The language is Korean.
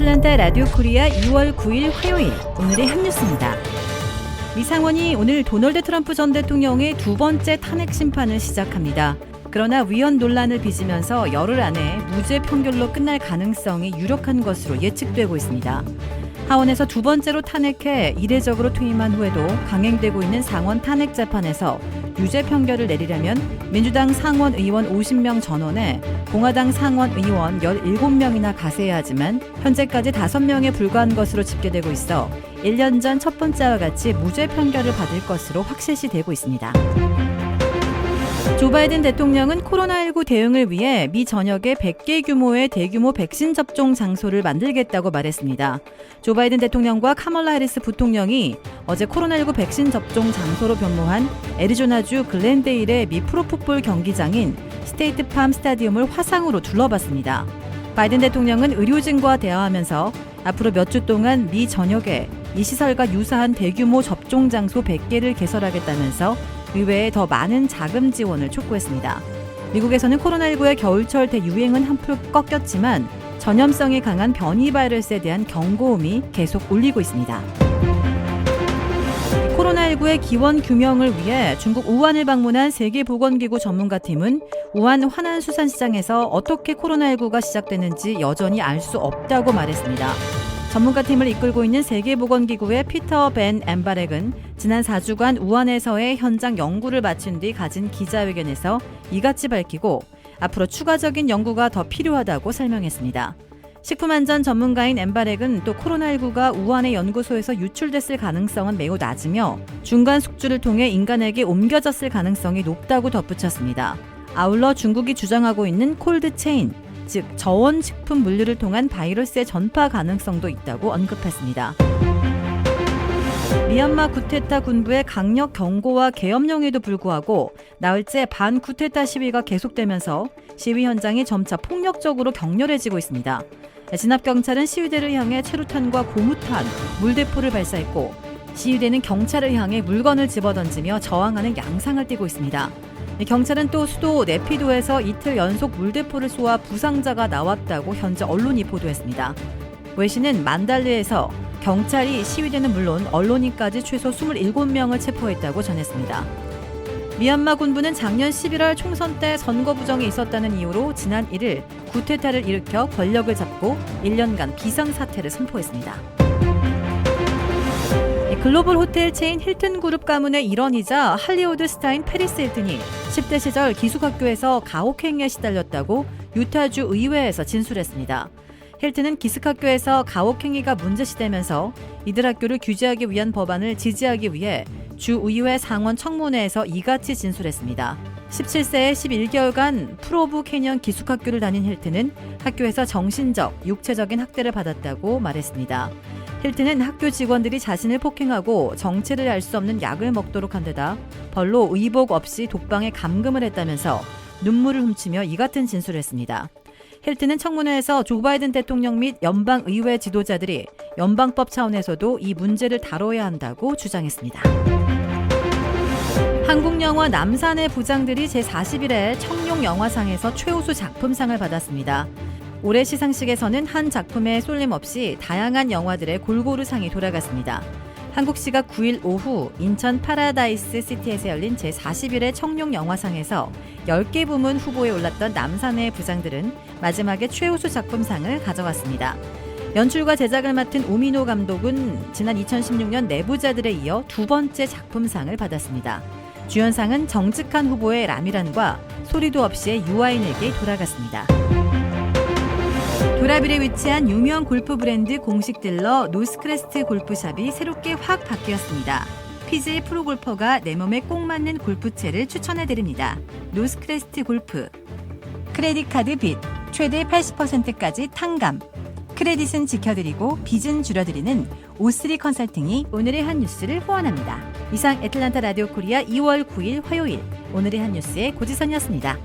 애틀랜타 라디오 코리아 2월 9일 화요일 오늘의 한 뉴스입니다. 미 상원이 오늘 도널드 트럼프 전 대통령의 두 번째 탄핵 심판을 시작합니다. 그러나 위헌 논란을 빚으면서 열흘 안에 무죄 판결로 끝날 가능성이 유력한 것으로 예측되고 있습니다. 하원에서 두 번째로 탄핵해 이례적으로 퇴임한 후에도 강행되고 있는 상원 탄핵 재판에서 유죄 판결을 내리려면 민주당 상원 의원 50명 전원에 공화당 상원 의원 17명이나 가세해야 하지만 현재까지 5명에 불과한 것으로 집계되고 있어 1년 전 첫 번째와 같이 무죄 판결을 받을 것으로 확실시되고 있습니다. 조 바이든 대통령은 코로나19 대응을 위해 미 전역에 100개 규모의 대규모 백신 접종 장소를 만들겠다고 말했습니다. 조 바이든 대통령과 카멀라 해리스 부통령이 어제 코로나19 백신 접종 장소로 변모한 애리조나주 글렌데일의 미 프로풋볼 경기장인 스테이트팜 스타디움을 화상으로 둘러봤습니다. 바이든 대통령은 의료진과 대화하면서 앞으로 몇 주 동안 미 전역에 이 시설과 유사한 대규모 접종 장소 100개를 개설하겠다면서 의회에 더 많은 자금 지원을 촉구했습니다. 미국에서는 코로나19의 겨울철 대유행은 한풀 꺾였지만 전염성이 강한 변이 바이러스에 대한 경고음이 계속 울리고 있습니다. 코로나19의 기원 규명을 위해 중국 우한을 방문한 세계보건기구 전문가팀은 우한 화난수산시장에서 어떻게 코로나19가 시작됐는지 여전히 알 수 없다고 말했습니다. 전문가팀을 이끌고 있는 세계보건기구의 피터 벤 엠바렉은 지난 4주간 우한에서의 현장 연구를 마친 뒤 가진 기자회견에서 이같이 밝히고 앞으로 추가적인 연구가 더 필요하다고 설명했습니다. 식품안전 전문가인 엠바렉은 또 코로나19가 우한의 연구소에서 유출됐을 가능성은 매우 낮으며 중간 숙주를 통해 인간에게 옮겨졌을 가능성이 높다고 덧붙였습니다. 아울러 중국이 주장하고 있는 콜드체인, 즉 저온 식품 물류를 통한 바이러스의 전파 가능성도 있다고 언급했습니다. 미얀마 쿠데타 군부의 강력 경고와 계엄령에도 불구하고 나흘째 반쿠데타 시위가 계속되면서 시위 현장이 점차 폭력적으로 격렬해지고 있습니다. 진압경찰은 시위대를 향해 최루탄과 고무탄, 물대포를 발사했고 시위대는 경찰을 향해 물건을 집어던지며 저항하는 양상을 띠고 있습니다. 경찰은 또 수도 네피도에서 이틀 연속 물대포를 쏘아 부상자가 나왔다고 현재 언론이 보도했습니다. 외신은 만달레에서 경찰이 시위대는 물론 언론인까지 최소 27명을 체포했다고 전했습니다. 미얀마 군부는 작년 11월 총선 때 선거 부정이 있었다는 이유로 지난 1일 쿠데타를 일으켜 권력을 잡고 1년간 비상사태를 선포했습니다. 글로벌 호텔 체인 힐튼 그룹 가문의 일원이자 할리우드 스타인 페리스 힐튼이 10대 시절 기숙학교에서 가혹행위에 시달렸다고 유타주 의회에서 진술했습니다. 힐튼은 기숙학교에서 가혹행위가 문제시되면서 이들 학교를 규제하기 위한 법안을 지지하기 위해 주의회 상원 청문회에서 이같이 진술했습니다. 17세에 11개월간 프로브 캐년 기숙학교를 다닌 힐튼은 학교에서 정신적, 육체적인 학대를 받았다고 말했습니다. 힐튼은 학교 직원들이 자신을 폭행하고 정체를 알 수 없는 약을 먹도록 한 데다 벌로 의복 없이 독방에 감금을 했다면서 눈물을 훔치며 이 같은 진술을 했습니다. 힐튼은 청문회에서 조 바이든 대통령 및 연방의회 지도자들이 연방법 차원에서도 이 문제를 다뤄야 한다고 주장했습니다. 한국 영화 남산의 부장들이 제41회 청룡영화상에서 최우수 작품상을 받았습니다. 올해 시상식에서는 한 작품에 쏠림 없이 다양한 영화들의 골고루 상이 돌아갔습니다. 한국 시각 9일 오후 인천 파라다이스 시티에서 열린 제41회 청룡영화상에서 10개 부문 후보에 올랐던 남산의 부장들은 마지막에 최우수 작품상을 가져갔습니다. 연출과 제작을 맡은 오민호 감독은 지난 2016년 내부자들에 이어 두 번째 작품상을 받았습니다. 주연상은 정직한 후보의 라미란과 소리도 없이의 유아인에게 돌아갔습니다. 도라빌에 위치한 유명 골프 브랜드 공식 딜러 노스크레스트 골프샵이 새롭게 확 바뀌었습니다. PGA 프로골퍼가 내 몸에 꼭 맞는 골프채를 추천해드립니다. 노스크레스트 골프. 크레딧 카드 빚 최대 80%까지 탕감. 크레딧은 지켜드리고 빚은 줄여드리는 O3 컨설팅이 오늘의 한 뉴스를 후원합니다. 이상 애틀랜타 라디오 코리아 2월 9일 화요일 오늘의 한 뉴스의 고지선이었습니다.